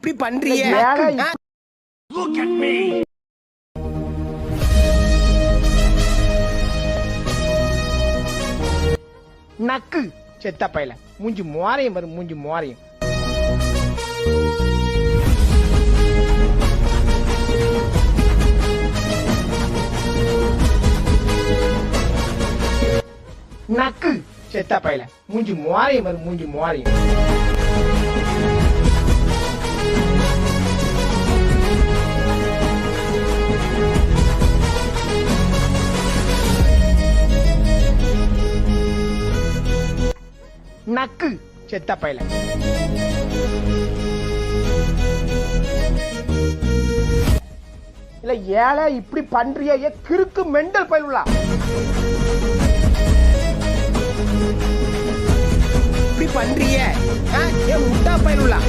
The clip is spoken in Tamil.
இப்படி பண்றியே நக்கு செத்த பையல மூஞ்சி மோரையும் வரும் மூஞ்சி மோரையும். நக்கு செத்த பையல மூஞ்சி மோரையும் வரும் மூஞ்சி மோரையும். நக்கு செத்த பையல. இல்ல ஏழை இப்படி பண்றிய கிறுக்கு மெண்டல் பயிலுலா. இப்படி பண்றியே முட்டா பயிலுலா.